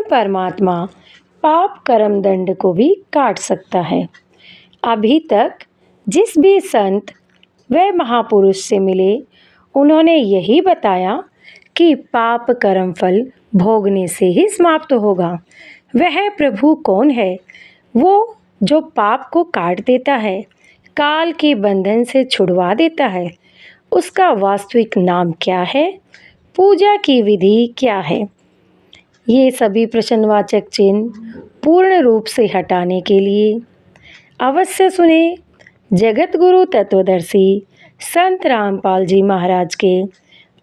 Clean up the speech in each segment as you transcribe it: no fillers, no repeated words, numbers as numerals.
परमात्मा पाप कर्म दंड को भी काट सकता है। अभी तक जिस भी संत व महापुरुष से मिले उन्होंने यही बताया कि पाप कर्म फल भोगने से ही समाप्त होगा। वह प्रभु कौन है? वो जो पाप को काट देता है, काल के बंधन से छुड़वा देता है। उसका वास्तविक नाम क्या है? पूजा की विधि क्या है? ये सभी प्रश्नवाचक चिन्ह पूर्ण रूप से हटाने के लिए अवश्य सुने जगत गुरु तत्वदर्शी संत रामपाल जी महाराज के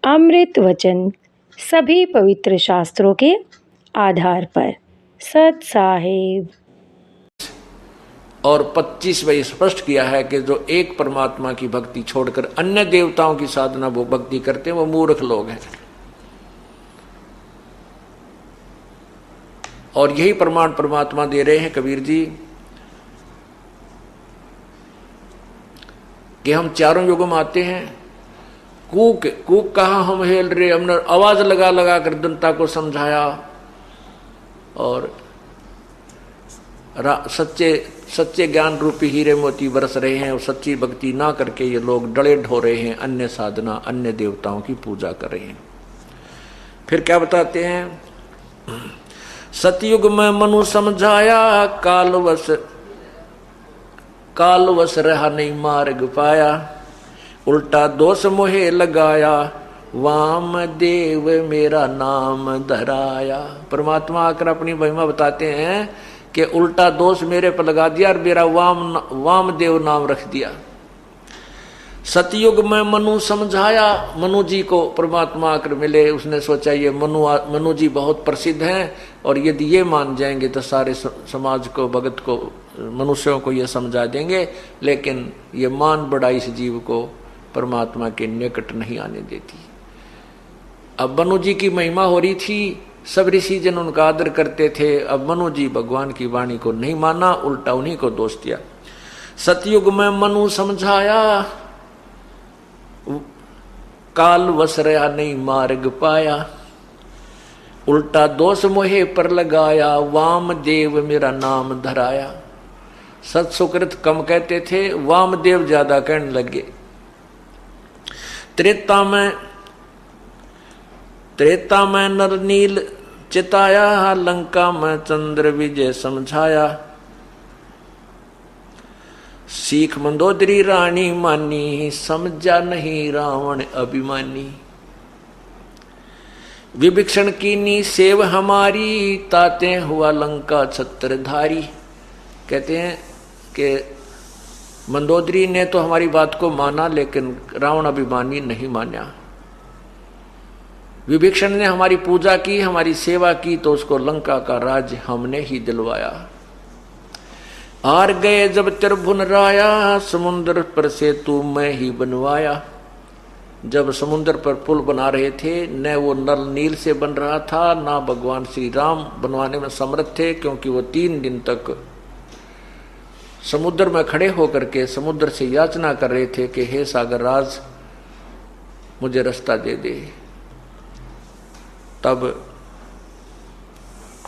अमृत वचन, सभी पवित्र शास्त्रों के आधार पर। सत साहिब। और 25 में स्पष्ट किया है कि जो एक परमात्मा की भक्ति छोड़कर अन्य देवताओं की साधना वो भक्ति करते हैं वो मूर्ख लोग हैं। और यही प्रमाण परमात्मा दे रहे हैं कबीर जी कि हम चारों युगों में आते हैं। कूक कूक कहा हम हेल रहे, हमने आवाज लगा लगा कर जनता को समझाया और सच्चे सच्चे ज्ञान रूपी हीरे मोती बरस रहे हैं और सच्ची भक्ति ना करके ये लोग डले ढो रहे हैं, अन्य साधना अन्य देवताओं की पूजा कर रहे हैं। फिर क्या बताते हैं? सतयुग में मनु समझाया, कालवश रहा नहीं मार्ग पाया, उल्टा दोष मोहे लगाया, वाम देव मेरा नाम धराया। परमात्मा आकर अपनी महिमा बताते हैं कि उल्टा दोष मेरे पर लगा दिया और मेरा वाम देव नाम रख दिया। सतयुग में मनु समझाया, मनु जी को परमात्मा आकर मिले, उसने सोचा ये मनु जी बहुत प्रसिद्ध हैं और यदि ये मान जाएंगे तो सारे समाज को, भगत को, मनुष्यों को ये समझा देंगे। लेकिन ये मान बड़ा इस जीव को परमात्मा के निकट नहीं आने देती। अब मनु जी की महिमा हो रही थी, सब ऋषि जन उनका आदर करते थे। अब मनु जी भगवान की वाणी को नहीं माना, उल्टा उन्हीं को दोष दिया। सतयुग में मनु समझाया, काल वश रहा नहीं मार्ग पाया, उल्टा दोष मोहे पर लगाया, वाम देव मेरा नाम धराया। सत सुकृत कम कहते थे, वाम देव ज्यादा कहने लगे। त्रेता में नर नील चिताया, लंका में चंद्र विजय समझाया, सीख मंदोदरी रानी मानी, समझा नहीं रावण अभिमानी। विभीषण की नी सेव हमारी, ताते हुआ लंका छत्रधारी। कहते हैं कि मंदोदरी ने तो हमारी बात को माना लेकिन रावण अभिमानी नहीं माना। विभीषण ने हमारी पूजा की, हमारी सेवा की तो उसको लंका का राज हमने ही दिलवाया। हार गए जब त्रिभुवन राया, समुद्र पर सेतु मैं ही बनवाया। जब समुद्र पर पुल बना रहे थे, न वो नल नील से बन रहा था, ना भगवान श्री राम बनवाने में समर्थ थे, क्योंकि वो 3 दिन तक समुद्र में खड़े होकर के समुद्र से याचना कर रहे थे कि हे सागर राज मुझे रास्ता दे दे। तब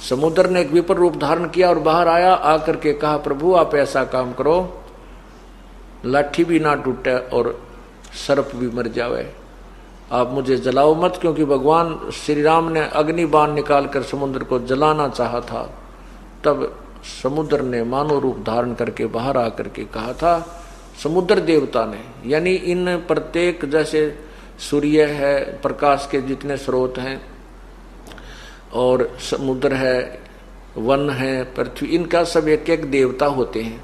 समुद्र ने एक विपर रूप धारण किया और बाहर आया, आकर के कहा प्रभु आप ऐसा काम करो, लाठी भी ना टूटे और सर्प भी मर जावे, आप मुझे जलाओ मत। क्योंकि भगवान श्री राम ने अग्नि बाण निकालकर समुद्र को जलाना चाहा था। तब समुद्र ने मानव रूप धारण करके बाहर आकर के कहा था, समुद्र देवता ने, यानी इन प्रत्येक, जैसे सूर्य है, प्रकाश के जितने स्रोत हैं और समुद्र है, वन है, पृथ्वी, इनका सब एक एक देवता होते हैं।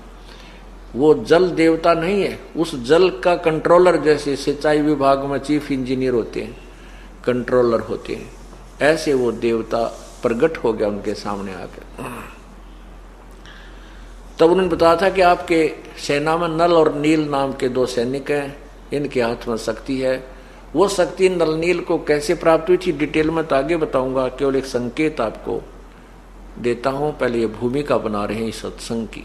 वो जल देवता नहीं है, उस जल का कंट्रोलर, जैसे सिंचाई विभाग में चीफ इंजीनियर होते हैं, कंट्रोलर होते हैं, ऐसे वो देवता प्रकट हो गया उनके सामने आकर। तब उन्होंने बताया था कि आपके सेना में नल और नील नाम के 2 सैनिक हैं, इनके हाथ में शक्ति है। वो शक्ति नल नील को कैसे प्राप्त हुई थी डिटेल में तो आगे बताऊंगा, केवल एक संकेत आपको देता हूं। पहले ये भूमिका बना रहे हैं इस सत्संग की।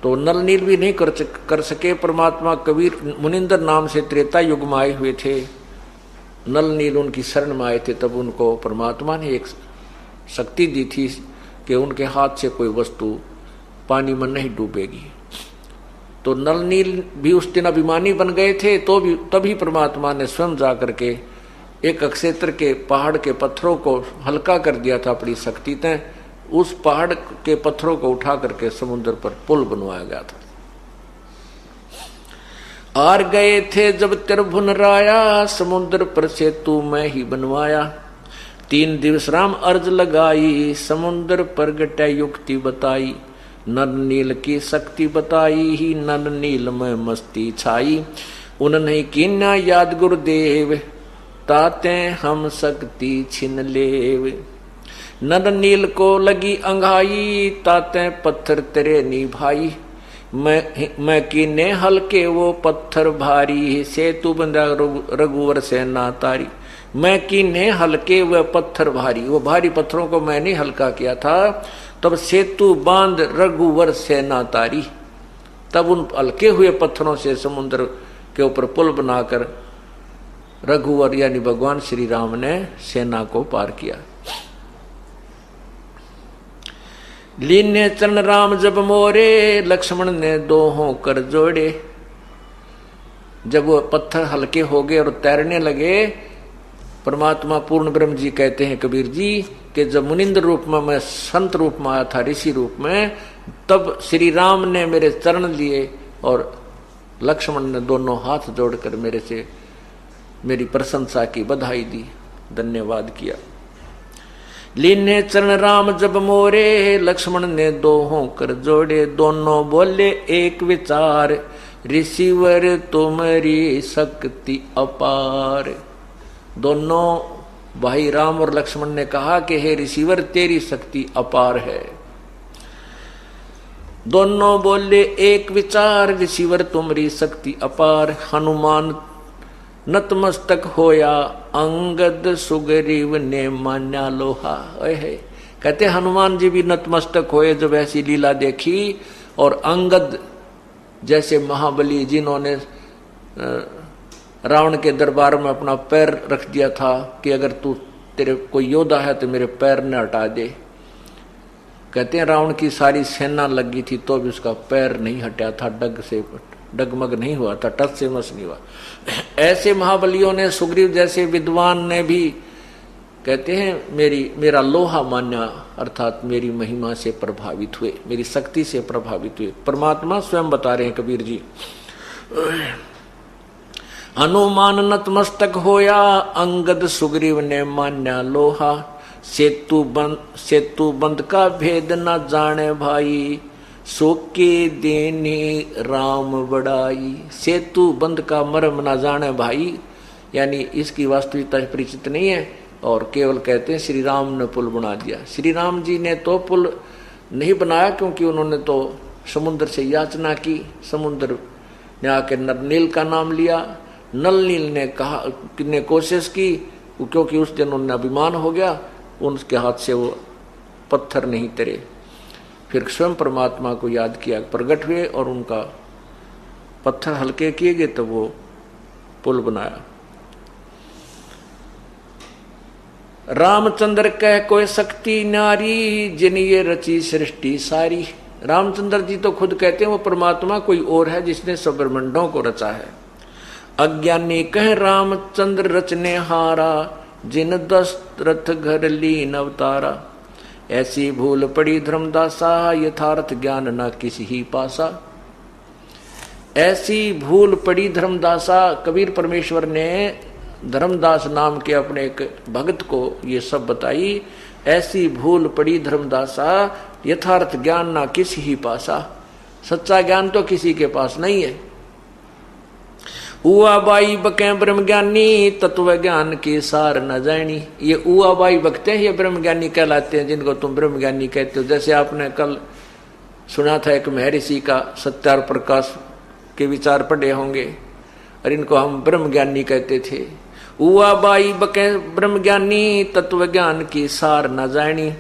तो नल नील भी नहीं कर सके। परमात्मा कबीर मुनिंदर नाम से त्रेता युग में आए हुए थे, नल नील उनकी शरण में आए थे, तब उनको परमात्मा ने एक शक्ति दी थी कि उनके हाथ से कोई वस्तु पानी में नहीं डूबेगी। तो नल नील भी उस दिन अभिमानी बन गए थे, तो भी तभी परमात्मा ने स्वयं जा करके एक अक्षेत्र के पहाड़ के पत्थरों को हल्का कर दिया था अपनी शक्ति तय। उस पहाड़ के पत्थरों को उठा करके समुद्र पर पुल बनवाया गया था। आर गए थे जब त्रिभुवन राया, समुद्र पर सेतु मैं ही बनवाया। 3 दिवस राम अर्ज लगाई, समुद्र पर गटे युक्ति बताई। नर नील की शक्ति बताई ही, नर नील में मस्ती छाई। उन्हें कीन्या याद गुरुदेव, ताते हम शक्ति छिन लेव। नर नील को लगी अंघाई, ताते पत्थर तेरे निभाई। मैं कीने हल्के वो पत्थर भारी, सेतु बंधा रघुवर से ना तारी। मैं कीने हल्के वह पत्थर भारी, वो भारी पत्थरों को मैंने हल्का किया था, तब सेतु बांध रघुवर से ना तारी। तब उन हल्के हुए पत्थरों से समुद्र के ऊपर पुल बनाकर रघुवर यानी भगवान श्री राम ने सेना को पार किया। लीने चरण राम जब मोरे, लक्ष्मण ने दोहों कर जोड़े। जब वो पत्थर हल्के हो गए और तैरने लगे, परमात्मा पूर्ण ब्रह्म जी कहते हैं कबीर जी कि जब मुनिंद्र रूप में मैं संत रूप में आया था, ऋषि रूप में, तब श्री राम ने मेरे चरण लिए और लक्ष्मण ने दोनों हाथ जोड़कर मेरे से मेरी प्रशंसा की, बधाई दी, धन्यवाद किया। लीने चरण राम जब मोरे, लक्ष्मण ने दोहों कर जोड़े। दोनों बोले एक विचार, ऋषिवर तुम्हारी शक्ति अपार। दोनों भाई राम और लक्ष्मण ने कहा कि हे ऋषिवर तेरी शक्ति अपार है। दोनों बोले एक विचार, ऋषिवर तुम्हारी शक्ति अपार। हनुमान नतमस्तक होया, अंगद सुग्रीव ने मान्या लोहा। है कहते हनुमान जी भी नतमस्तक होए जब ऐसी लीला देखी, और अंगद जैसे महाबली जिन्होंने रावण के दरबार में अपना पैर रख दिया था कि अगर तू तेरे कोई योद्धा है तो मेरे पैर न हटा दे। कहते हैं रावण की सारी सेना लगी थी तो भी उसका पैर नहीं हटा था, डगमग नहीं हुआ था, टच से मस नहीं हुआ। ऐसे महाबलियों ने, सुग्रीव जैसे विद्वान ने भी कहते हैं मेरा लोहा मान्या, अर्थात मेरी महिमा से प्रभावित हुए, मेरी शक्ति से प्रभावित हुए। परमात्मा स्वयं बता रहे हैं कबीर जी। हनुमान नतमस्तक होया, अंगद सुग्रीव ने मान्या लोहा। सेतु बंद का भेद न जाने भाई, सोके देने राम बड़ाई। सेतु बंद का मर्म न जाने भाई, यानी इसकी वास्तविकता परिचित नहीं है, और केवल कहते हैं श्री राम ने पुल बना दिया। श्री राम जी ने तो पुल नहीं बनाया, क्योंकि उन्होंने तो समुद्र से याचना की, समुद्र ने आके नर नील का नाम लिया। नल नील ने कहा, ने कोशिश की, क्योंकि उस दिन उन्हें अभिमान हो गया, उनके हाथ से वो पत्थर नहीं तरे। फिर स्वयं परमात्मा को याद किया, प्रकट हुए और उनका पत्थर हल्के किए गए, तो वो पुल बनाया। रामचंद्र कह कोई शक्ति नारी, जिन ये रची सृष्टि सारी। रामचंद्र जी तो खुद कहते हैं वो परमात्मा कोई और है जिसने सब ब्रह्मांडों को रचा है। अज्ञानी कह रामचंद्र रचने हारा, जिन दशरथ घर लीन अवतारा। ऐसी भूल पड़ी धर्मदासा, यथार्थ ज्ञान न किसी ही पासा। ऐसी भूल पड़ी धर्मदासा, कबीर परमेश्वर ने धर्मदास नाम के अपने एक भक्त को ये सब बताई। ऐसी भूल पड़ी धर्मदासा, यथार्थ ज्ञान ना किसी ही पासा। सच्चा ज्ञान तो किसी के पास नहीं है। उआ बाई बके ब्रह्म ज्ञानी, तत्व ज्ञान की सार न जानी। ये उआ बाई बकते हैं, ये ब्रह्म ज्ञानी कहलाते हैं, जिनको तुम ब्रह्म ज्ञानी कहते हो। जैसे आपने कल सुना था एक महर्षि का सत्यार प्रकाश के विचार पढ़े होंगे, और इनको हम ब्रह्म ज्ञानी कहते थे। उआ बाई बके ब्रह्म ज्ञानी, तत्व ज्ञान की सार न जानी।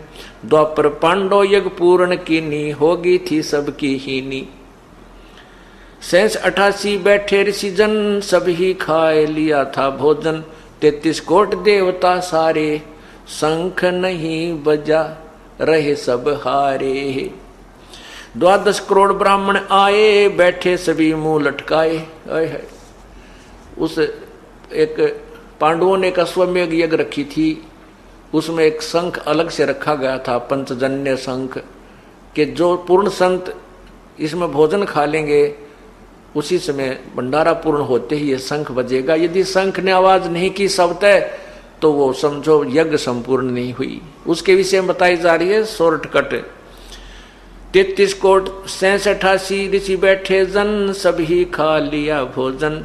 द्वापर पांडव यज्ञ पूर्ण कीनी, होगी थी सबकी हीनी। 88 बैठे ऋषि जन, सब ही खाए लिया था भोजन। 33 कोट देवता सारे, शंख नहीं बजा रहे सब हारे। 12 करोड़ ब्राह्मण आए, बैठे सभी मुंह लटकाए। उस एक पांडवों ने एक अश्वमेघ यज्ञ रखी थी, उसमें एक शंख अलग से रखा गया था, पंचजन्य शंख, कि जो पूर्ण संत इसमें भोजन खा लेंगे उसी समय भंडारा पूर्ण होते ही ये शंख बजेगा। यदि शंख ने आवाज नहीं की शब्द तो वो समझो यज्ञ संपूर्ण नहीं हुई। उसके विषय में बताई जा रही है शॉर्टकट। 33 कोट 86 ऋषि बैठे जन, सभी खा लिया भोजन।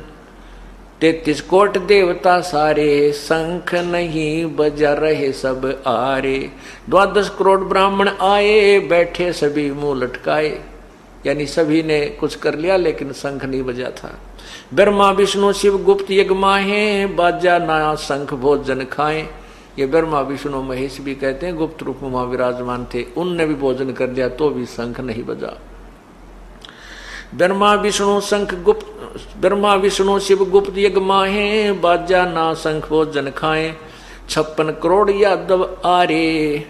33 कोट देवता सारे, शंख नहीं बजा रहे सब आरे। 12 करोड़ ब्राह्मण आए, बैठे सभी मुंह लटकाए, यानी सभी ने कुछ कर लिया लेकिन शंख नहीं बजा था। ब्रह्मा विष्णु शिव गुप्त यज्ञ माहे, बाजा ना शंख भोजन खाए। ये ब्रह्मा विष्णु महेश भी कहते हैं, गुप्त रूप में वहां विराजमान थे, उनने भी भोजन कर लिया तो भी शंख नहीं बजा। ब्रह्मा विष्णु शिव गुप्त यज्ञ माहे, बाजा ना शंख भोजन खाए। 56 करोड़ यादव आरे,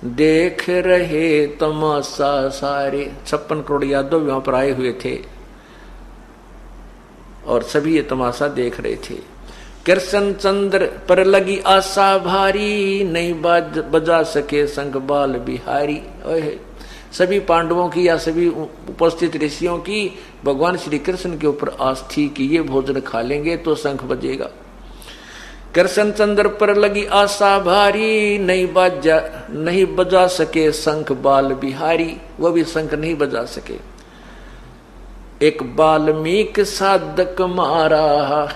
देख रहे तमाशा सारे। 56 करोड़ यादव वहां पर आए हुए थे और सभी ये तमाशा देख रहे थे। कृष्ण चंद्र पर लगी आशा भारी, नहीं बजा सके शंख बाल बिहारी। सभी पांडवों की या सभी उपस्थित ऋषियों की भगवान श्री कृष्ण के ऊपर आस थी कि ये भोजन खा लेंगे तो शंख बजेगा। कृष्ण चंद्र पर लगी आशा भारी, नहीं बजा सके शंख बाल बिहारी, वो भी शंख नहीं बजा सके। एक वाल्मीकि साधक मारा,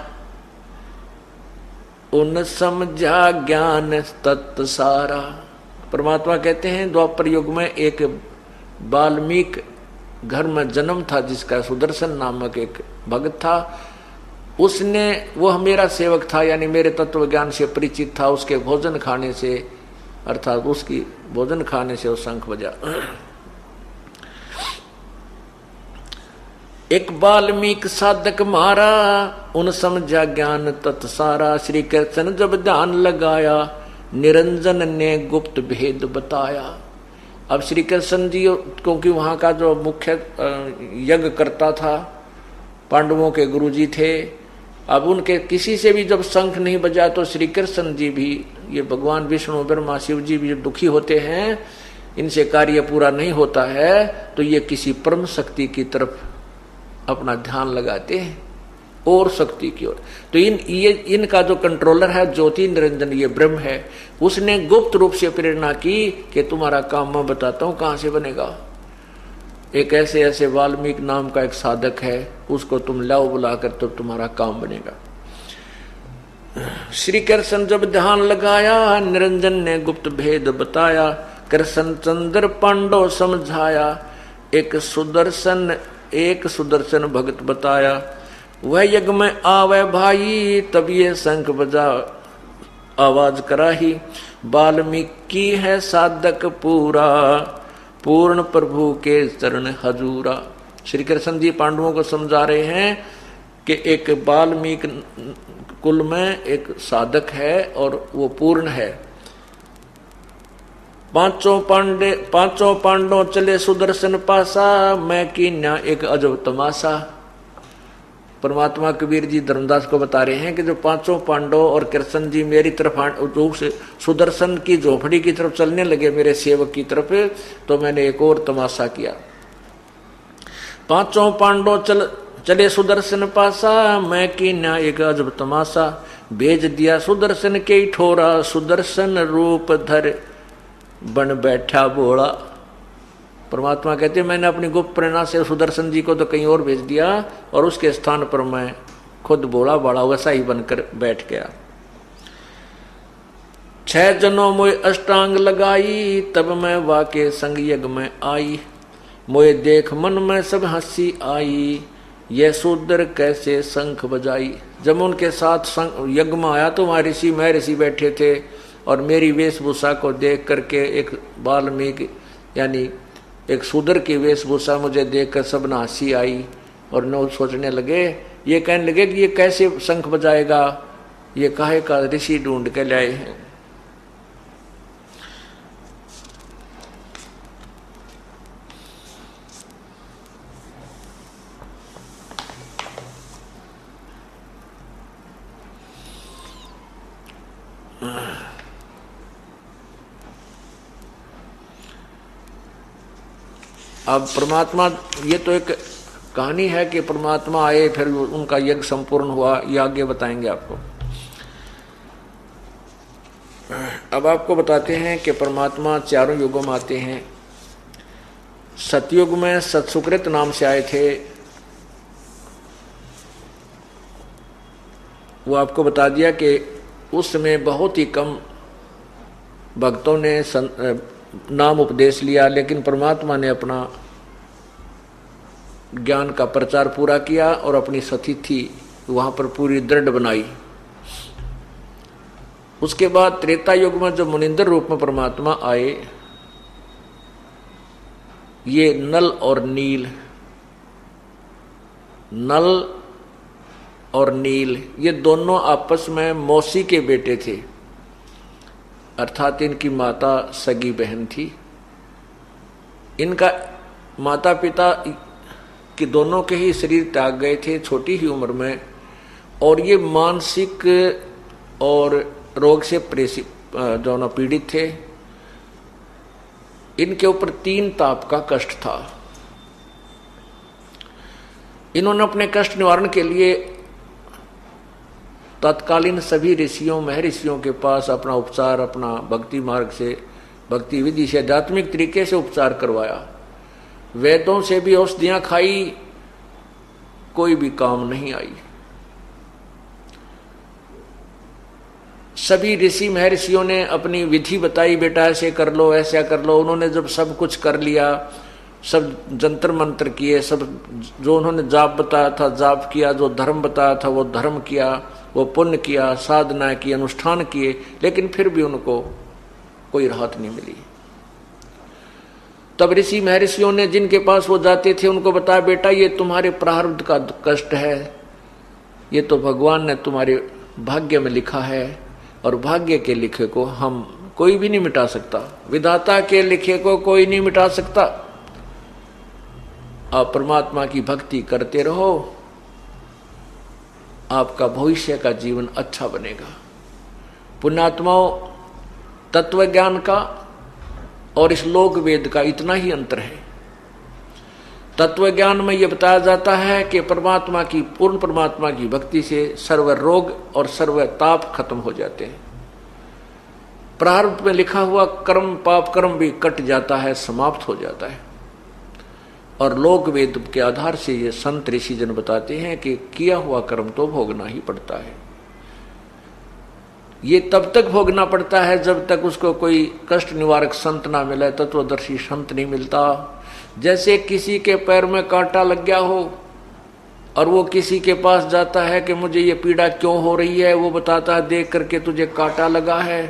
उन समझा ज्ञान तत्व सारा। परमात्मा कहते हैं द्वापर युग में एक वाल्मीकि घर में जन्म था जिसका सुदर्शन नामक एक भक्त था। उसने, वह मेरा सेवक था यानी मेरे तत्व ज्ञान से परिचित था। उसके भोजन खाने से, अर्थात उसकी भोजन खाने से वो शंख बजा। एक वाल्मीकि साधक मारा, उन समझा ज्ञान तत् सारा। श्री कृष्ण जब ध्यान लगाया, निरंजन ने गुप्त भेद बताया। अब श्री कृष्ण जी, क्योंकि वहां का जो मुख्य यज्ञ करता था पांडवों के गुरुजी थे, अब उनके किसी से भी जब शंख नहीं बजा तो श्री कृष्ण जी भी, ये भगवान विष्णु ब्रह्मा शिव जी भी जब दुखी होते हैं, इनसे कार्य पूरा नहीं होता है, तो ये किसी परम शक्ति की तरफ अपना ध्यान लगाते हैं और शक्ति की ओर। तो इनका जो कंट्रोलर है ज्योति निरंजन, ये ब्रह्म है, उसने गुप्त रूप से प्रेरणा की कि तुम्हारा काम मैं बताता हूं कहां से बनेगा। एक ऐसे वाल्मीकि नाम का एक साधक है, उसको तुम लाओ बुलाकर तो तुम्हारा काम बनेगा। श्री कृष्ण जब ध्यान लगाया, निरंजन ने गुप्त भेद बताया। कृष्ण चंद्र पांडव समझाया, एक सुदर्शन भगत बताया। वह यज्ञ में आवे भाई, तब ये शंख बजा आवाज कराही। वाल्मीकि है साधक पूरा, पूर्ण प्रभु के चरण हजूरा। श्री कृष्ण जी पांडवों को समझा रहे हैं कि एक वाल्मीकि कुल में एक साधक है और वो पूर्ण है। पांचों पांडव चले सुदर्शन पासा, मैं कीन्या एक अजब तमाशा। परमात्मा कबीर जी धर्मदास को बता रहे हैं कि जो पांचों पांडव और कृष्ण जी मेरी तरफ रूप से सुदर्शन की झोपड़ी की तरफ चलने लगे, मेरे सेवक की तरफ, तो मैंने एक और तमाशा किया। पांचों पांडव चले सुदर्शन पासा, मैं कीन्या एक अजब तमाशा। भेज दिया सुदर्शन के ठोरा, सुदर्शन रूप धर बन बैठा बोला। परमात्मा कहते हैं मैंने अपनी गुप्त प्रेरणा से सुदर्शन जी को तो कहीं और भेज दिया और उसके स्थान पर मैं खुद बोला बड़ा वैसा ही बनकर बैठ गया। 6 जनों मोए अष्टांग लगाई, तब मैं वाके संग यज्ञ में आई। मोए देख मन में सब हंसी आई, यह शूद्र कैसे शंख बजाई। जब उनके साथ यज्ञ में आया तो वहां मैं ऋषि बैठे थे और मेरी वेशभूषा को देख करके एक वाल्मीकि यानी एक शूद्र की वेशभूषा मुझे देखकर सब ने हंसी आई और न सोचने लगे, ये कहने लगे कि ये कैसे शंख बजाएगा, ये काहे का ऋषि ढूंढ के लाए हैं। अब परमात्मा, ये तो एक कहानी है कि परमात्मा आए फिर उनका यज्ञ संपूर्ण हुआ, ये आगे बताएंगे आपको। अब आपको बताते हैं कि परमात्मा चारों युगों में आते हैं। सतयुग में सत्सुकृत नाम से आए थे, वो आपको बता दिया कि उस समय बहुत ही कम भक्तों ने नाम उपदेश लिया, लेकिन परमात्मा ने अपना ज्ञान का प्रचार पूरा किया और अपनी सतिथि वहां पर पूरी दृढ़ बनाई। उसके बाद त्रेता युग में जो मुनिंदर रूप में परमात्मा आए, ये नल और नील, नल और नील ये दोनों आपस में मौसी के बेटे थे, अर्थात इनकी माता सगी बहन थी। इनका माता पिता कि दोनों के ही शरीर त्याग गए थे छोटी ही उम्र में, और ये मानसिक और रोग से दोनों पीड़ित थे। इनके ऊपर 3 ताप का कष्ट था। इन्होंने अपने कष्ट निवारण के लिए तत्कालीन सभी ऋषियों महर्षियों के पास अपना उपचार, अपना भक्ति मार्ग से, भक्ति विधि से, आध्यात्मिक तरीके से उपचार करवाया। वेदों से भी औषधियां खाई, कोई भी काम नहीं आई। सभी ऋषि महर्षियों ने अपनी विधि बताई, बेटा ऐसे कर लो, ऐसा कर लो। उन्होंने जब सब कुछ कर लिया, सब जंतर मंत्र किए, सब जो उन्होंने जाप बताया था जाप किया, जो धर्म बताया था वो धर्म किया, वो पुण्य किया, साधना की, अनुष्ठान किए, लेकिन फिर भी उनको कोई राहत नहीं मिली। तब ऋषि महर्षियों ने जिनके पास वो जाते थे उनको बताया, बेटा ये तुम्हारे प्रारब्ध का कष्ट है, ये तो भगवान ने तुम्हारे भाग्य में लिखा है, और भाग्य के लिखे को हम कोई भी नहीं मिटा सकता, विधाता के लिखे को कोई नहीं मिटा सकता। आप परमात्मा की भक्ति करते रहो, आपका भविष्य का जीवन अच्छा बनेगा। पुण्यात्माओं, तत्व ज्ञान का और इस लोक वेद का इतना ही अंतर है। तत्व ज्ञान में यह बताया जाता है कि परमात्मा की, पूर्ण परमात्मा की भक्ति से सर्व रोग और सर्व ताप खत्म हो जाते हैं। प्रारब्ध में लिखा हुआ कर्म, पाप कर्म भी कट जाता है, समाप्त हो जाता है। और लोक वेद के आधार से ये संत ऋषि जन बताते हैं कि किया हुआ कर्म तो भोगना ही पड़ता है। ये तब तक भोगना पड़ता है जब तक उसको कोई कष्ट निवारक संत ना मिले, तत्वदर्शी संत नहीं मिलता। जैसे किसी के पैर में कांटा लग गया हो और वो किसी के पास जाता है कि मुझे ये पीड़ा क्यों हो रही है, वो बताता है देख करके तुझे कांटा लगा है,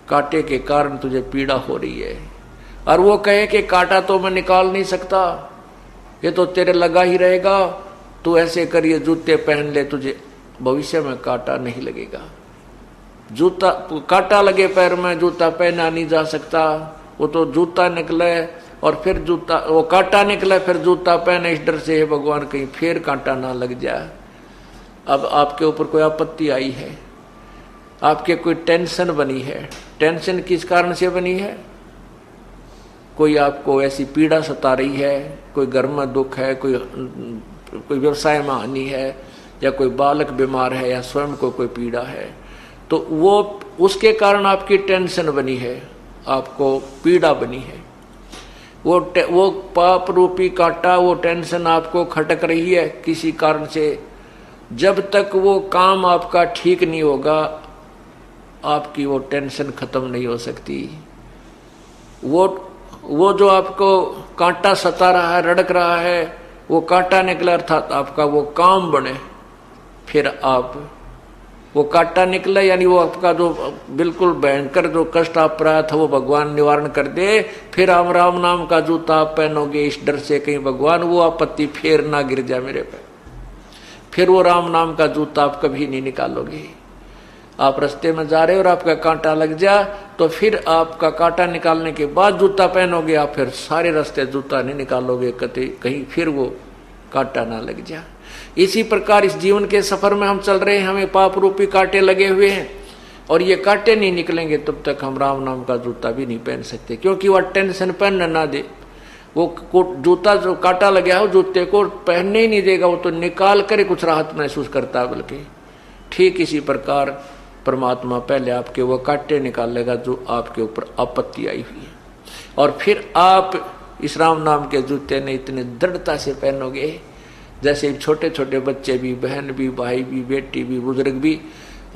कांटे के कारण तुझे पीड़ा हो रही है, और वो कहे कि कांटा तो मैं निकाल नहीं सकता, ये तो तेरे लगा ही रहेगा, तू ऐसे कर ये जूते पहन ले, तुझे भविष्य में कांटा नहीं लगेगा। जूता, कांटा लगे पैर में, जूता पहना नहीं जा सकता, वो तो जूता निकले और फिर जूता, वो कांटा निकले फिर जूता पहने, इस डर से है भगवान कहीं फिर कांटा ना लग जाए। अब आपके ऊपर कोई आपत्ति आई है, आपके कोई टेंशन बनी है, टेंशन किस कारण से बनी है? कोई आपको ऐसी पीड़ा सता रही है, कोई घर में दुख है, कोई व्यवसाय में हानि है, या कोई बालक बीमार है, या स्वयं को कोई पीड़ा है, तो वो उसके कारण आपकी टेंशन बनी है, आपको पीड़ा बनी है। वो पाप रूपी कांटा, वो टेंशन आपको खटक रही है किसी कारण से। जब तक वो काम आपका ठीक नहीं होगा, आपकी वो टेंशन खत्म नहीं हो सकती। वो जो आपको कांटा सता रहा है, रड़क रहा है, वो कांटा निकला अर्थात आपका वो काम बने, फिर आप वो कांटा निकला, यानी वो आपका जो बिल्कुल भयंकर जो कष्ट आप रहा था वो भगवान निवारण कर दे, फिर आप राम नाम का जूता आप पहनोगे इस डर से कहीं भगवान वो आपत्ति फिर ना गिर जाए मेरे पे। फिर वो राम नाम का जूता आप कभी नहीं निकालोगे। आप रास्ते में जा रहे हो और आपका कांटा लग जा, तो फिर आपका कांटा निकालने के बाद जूता पहनोगे, आप फिर सारे रास्ते जूता नहीं निकालोगे, कहीं फिर वो कांटा ना लग जा। इसी प्रकार इस जीवन के सफर में हम चल रहे हैं, हमें पाप रूपी कांटे लगे हुए हैं, और ये कांटे नहीं निकलेंगे तब तक हम राम नाम का जूता भी नहीं पहन सकते, क्योंकि वह टेंशन पहनने ना दे। वो जूता जो काटा लगा है जूते को पहनने ही नहीं देगा, वो तो निकाल कर ही कुछ राहत महसूस करता है। बल्कि ठीक इसी प्रकार परमात्मा पहले आपके वो कांटे निकालेगा जो आपके ऊपर आपत्ति आई हुई है, और फिर आप इस राम नाम के जूते ने इतने दृढ़ता से पहनोगे जैसे छोटे छोटे बच्चे भी, बहन भी, भाई भी, बेटी भी, बुजुर्ग भी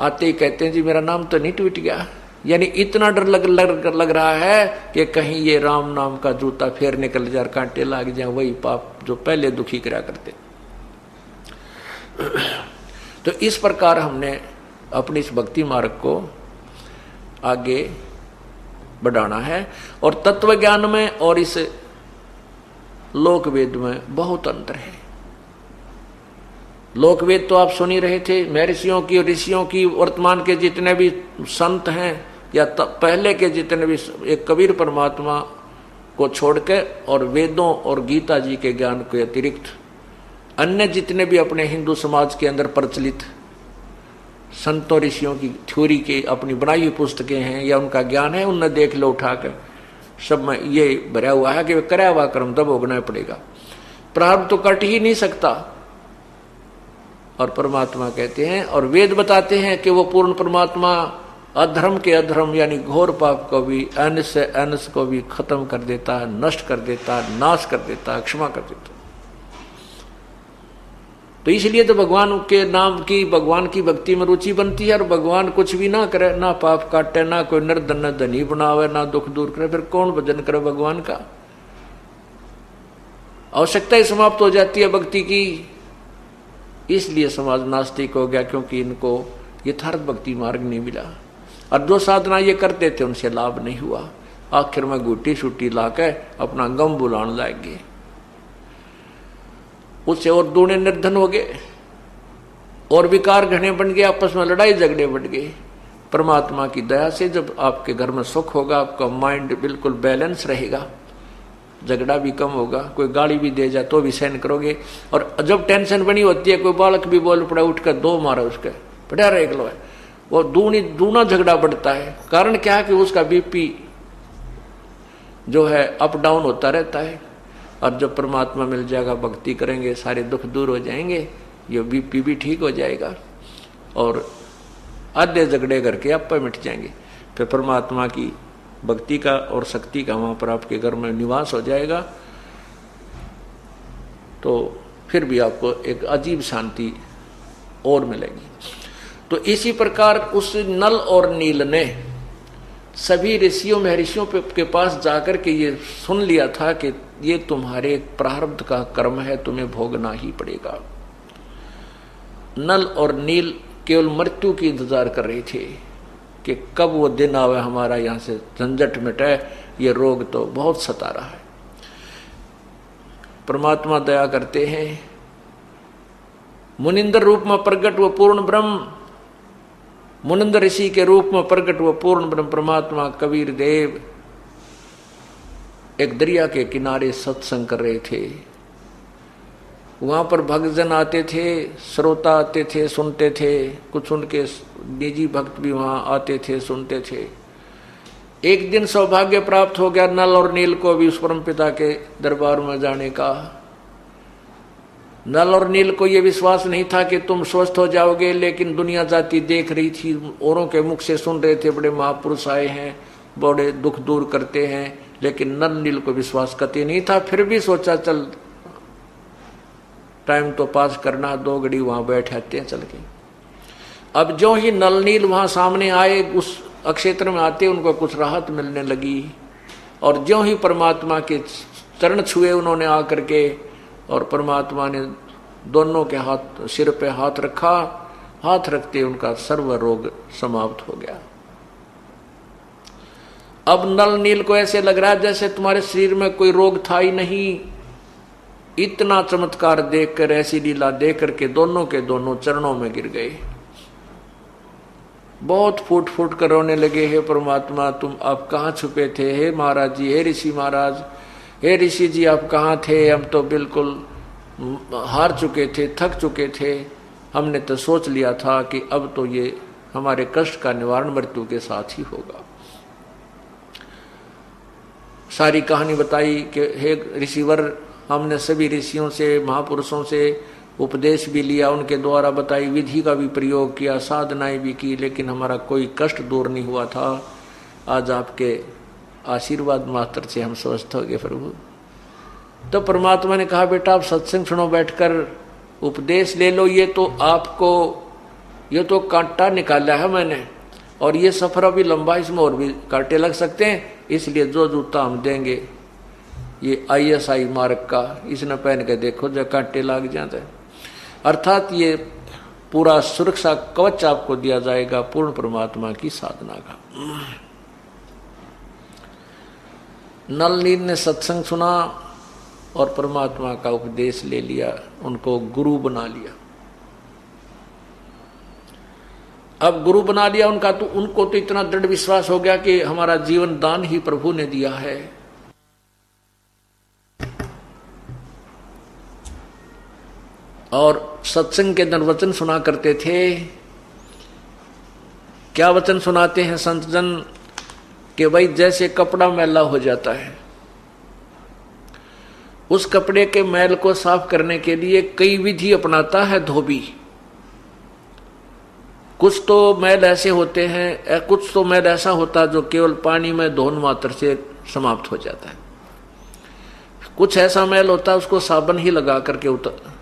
आते ही कहते हैं जी मेरा नाम तो नहीं टूट गया। यानी इतना डर लग रहा है कि कहीं ये राम नाम का जूता फिर निकल जाए, कांटे लग जाए, वही पाप जो पहले दुखी करा करते। तो इस प्रकार हमने अपनी इस भक्ति मार्ग को आगे बढ़ाना है। और तत्व ज्ञान में और इस लोक वेद में बहुत अंतर है। लोक वेद तो आप सुन ही रहे थे, महर्षियों की और ऋषियों की, वर्तमान के जितने भी संत हैं या पहले के जितने भी, एक कबीर परमात्मा को छोड़कर और वेदों और गीता जी के ज्ञान के अतिरिक्त अन्य जितने भी अपने हिंदू समाज के अंदर प्रचलित संतों ऋषियों की थ्योरी के अपनी बनाई हुई पुस्तकें हैं या उनका ज्ञान है, उनने देख लो उठाकर, सब में ये भरा हुआ है कि कराया हुआ कर्म तब भोगना पड़ेगा, प्रारब्ध तो कट ही नहीं सकता। और परमात्मा कहते हैं और वेद बताते हैं कि वो पूर्ण परमात्मा अधर्म के अधर्म यानी घोर पाप को भी, अंश से अंश को भी खत्म कर देता है, नष्ट कर देता है, नाश कर देता है, क्षमा कर देता है। तो इसलिए तो भगवान के नाम की, भगवान की भक्ति में रुचि बनती है। और भगवान कुछ भी ना करे, ना पाप काटे, ना कोई निर्धन धनी बनावे, ना दुख दूर करे, फिर कौन भजन करे भगवान का? आवश्यकता ही समाप्त हो जाती है भक्ति की। इसलिए समाज नास्तिक हो गया, क्योंकि इनको यथार्थ भक्ति मार्ग नहीं मिला और जो साधना ये करते थे उनसे लाभ नहीं हुआ। आखिर में गुटी छुट्टी लाके अपना गम बुलाने लगे, उससे और दूने निर्धन हो गए और विकार घने बन गए, आपस में लड़ाई झगड़े बढ़ गए। परमात्मा की दया से जब आपके घर में सुख होगा, आपका माइंड बिल्कुल बैलेंस रहेगा, झगड़ा भी कम होगा, कोई गाली भी दे जाए तो भी सहन करोगे। और जब टेंशन बनी होती है, कोई बालक भी बोल पड़ा, उठकर दो मारा उसके, बढ़िया रह लो है, वो दूना झगड़ा बढ़ता है। कारण क्या है कि उसका बीपी जो है अप डाउन होता रहता है। और जब परमात्मा मिल जाएगा, भक्ति करेंगे, सारे दुख दूर हो जाएंगे, ये बीपी भी ठीक हो जाएगा और आधे झगड़े करके आप पर मिट जाएंगे। फिर परमात्मा की भक्ति का और शक्ति का वहां पर आपके घर में निवास हो जाएगा, तो फिर भी आपको एक अजीब शांति और मिलेगी। तो इसी प्रकार उस नल और नील ने सभी ऋषियों महर्षियों के पास जाकर के ये सुन लिया था कि ये तुम्हारे प्रारब्ध का कर्म है, तुम्हें भोगना ही पड़ेगा। नल और नील केवल मृत्यु की इंतजार कर रहे थे कि कब वो दिन आवे, हमारा यहां से झंझट मिटे, ये रोग तो बहुत सता रहा है। परमात्मा दया करते हैं, मुनिंदर रूप में प्रकट वो पूर्ण ब्रह्म, मुनिंदर ऋषि के रूप में प्रकट वो पूर्ण ब्रह्म परमात्मा कबीर देव एक दरिया के किनारे सत्संग कर रहे थे। वहां पर भक्तजन आते थे, श्रोता आते थे, सुनते थे, कुछ उनके निजी भक्त भी वहां आते थे, सुनते थे। एक दिन सौभाग्य प्राप्त हो गया नल और नील को भी उस परम पिता के दरबार में जाने का। नल और नील को यह विश्वास नहीं था कि तुम स्वस्थ हो जाओगे, लेकिन दुनिया जाति देख रही थी, औरों के मुख से सुन रहे थे, बड़े महापुरुष आए हैं, बड़े दुख दूर करते हैं, लेकिन नल नील को विश्वास कतई नहीं था। फिर भी सोचा चल टाइम तो पास करना, 2 घड़ी वहां बैठ आते हैं चल के। अब जो ही नल नील वहां सामने आए, उस अक्षेत्र में आते उनको कुछ राहत मिलने लगी। और जो ही परमात्मा के चरण छुए उन्होंने आकर के, और परमात्मा ने दोनों के हाथ सिर पे हाथ रखा, हाथ रखते उनका सर्व रोग समाप्त हो गया। अब नल नील को ऐसे लग रहा है जैसे तुम्हारे शरीर में कोई रोग था ही नहीं। इतना चमत्कार देखकर, ऐसी लीला देख करके दोनों के दोनों चरणों में गिर गए, बहुत फूट फूट कर रोने लगे। हे परमात्मा, तुम आप कहाँ छुपे थे? हे महाराज जी, हे ऋषि महाराज, हे ऋषि जी आप कहाँ थे? हम तो बिल्कुल हार चुके थे, थक चुके थे। हमने तो सोच लिया था कि अब तो ये हमारे कष्ट का निवारण मृत्यु के साथ ही होगा। सारी कहानी बताई कि हे ऋषिवर, हमने सभी ऋषियों से, महापुरुषों से उपदेश भी लिया, उनके द्वारा बताई विधि का भी प्रयोग किया, साधनाएं भी की, लेकिन हमारा कोई कष्ट दूर नहीं हुआ था। आज आपके आशीर्वाद मात्र से हम स्वस्थ हो गए प्रभु। तो परमात्मा ने कहा, बेटा आप सत्संग सुनो, बैठकर उपदेश ले लो। ये तो आपको, ये तो कांटा निकाला है मैंने, और ये सफर अभी लंबा, इसमें और भी कांटे लग सकते हैं, इसलिए जो जूता हम देंगे ये ISI मार्ग का, इसने पहन के देखो जो कांटे लग जाते हैं। अर्थात ये पूरा सुरक्षा कवच आपको दिया जाएगा पूर्ण परमात्मा की साधना का। नल नील ने सत्संग सुना और परमात्मा का उपदेश ले लिया, उनको गुरु बना लिया। अब गुरु बना लिया उनका, तो उनको तो इतना दृढ़ विश्वास हो गया कि हमारा जीवन दान ही प्रभु ने दिया है। और सत्संग के अंदर वचन सुना करते थे। क्या वचन सुनाते हैं संत जन? कि भाई जैसे कपड़ा मैला हो जाता है, उस कपड़े के मैल को साफ करने के लिए कई विधि अपनाता है धोबी। कुछ तो मैल ऐसे होते हैं, कुछ तो मैल ऐसा होता है जो केवल पानी में धोन मात्र से समाप्त हो जाता है। कुछ ऐसा मैल होता है उसको साबुन ही लगा करके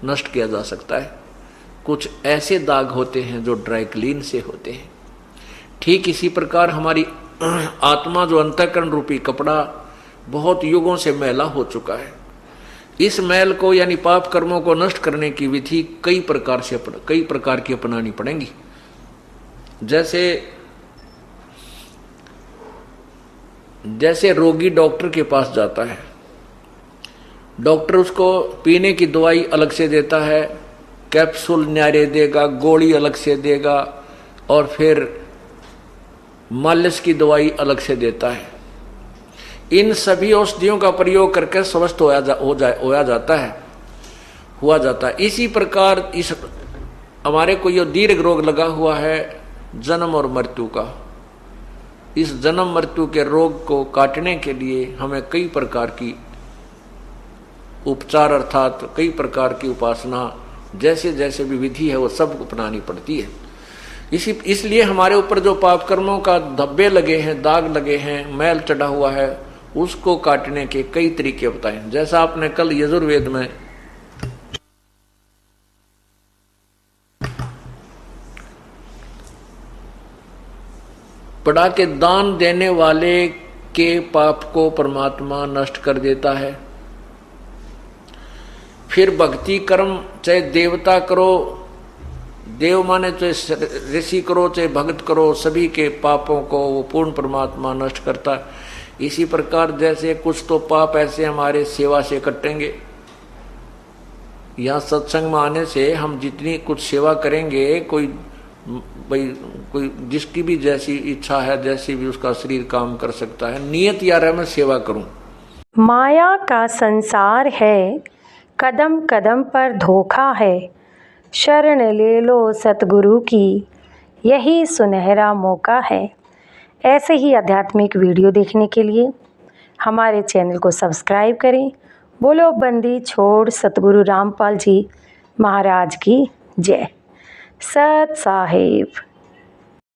नष्ट किया जा सकता है। कुछ ऐसे दाग होते हैं जो ड्राई क्लीन से होते हैं। ठीक इसी प्रकार हमारी आत्मा जो अंतःकरण रूपी कपड़ा बहुत युगों से मैला हो चुका है, इस मैल को यानी पाप कर्मों को नष्ट करने की विधि कई प्रकार की अपनानी पड़ेंगी। जैसे रोगी डॉक्टर के पास जाता है, डॉक्टर उसको पीने की दवाई अलग से देता है, कैप्सूल न्यारे देगा, गोली अलग से देगा, और फिर मालिश की दवाई अलग से देता है। इन सभी औषधियों का प्रयोग करके स्वस्थ हुआ जाता है। इसी प्रकार इस हमारे को ये दीर्घ रोग लगा हुआ है जन्म और मृत्यु का। इस जन्म मृत्यु के रोग को काटने के लिए हमें कई प्रकार की उपचार अर्थात कई प्रकार की उपासना जैसे जैसे भी विधि है वो सब अपनानी पड़ती है। इसलिए हमारे ऊपर जो पाप कर्मों का धब्बे लगे हैं, दाग लगे हैं, मैल चढ़ा हुआ है, उसको काटने के कई तरीके बताए। जैसा आपने कल यजुर्वेद में पढ़ा के दान देने वाले के पाप को परमात्मा नष्ट कर देता है। फिर भक्ति कर्म चाहे देवता करो, देव माने चाहे ऋषि करो चाहे भक्त करो, सभी के पापों को वो पूर्ण परमात्मा नष्ट करता है। इसी प्रकार जैसे कुछ तो पाप ऐसे हमारे सेवा से कटेंगे, यहाँ सत्संग में आने से हम जितनी कुछ सेवा करेंगे, कोई जिसकी भी जैसी इच्छा है, जैसी भी उसका शरीर काम कर सकता है, नियत यार है मैं सेवा करूं। माया का संसार है, कदम कदम पर धोखा है, शरण ले लो सतगुरु की, यही सुनहरा मौका है। ऐसे ही आध्यात्मिक वीडियो देखने के लिए हमारे चैनल को सब्सक्राइब करें। बोलो बंदी छोड़ सतगुरु रामपाल जी महाराज की जय। सत साहिब।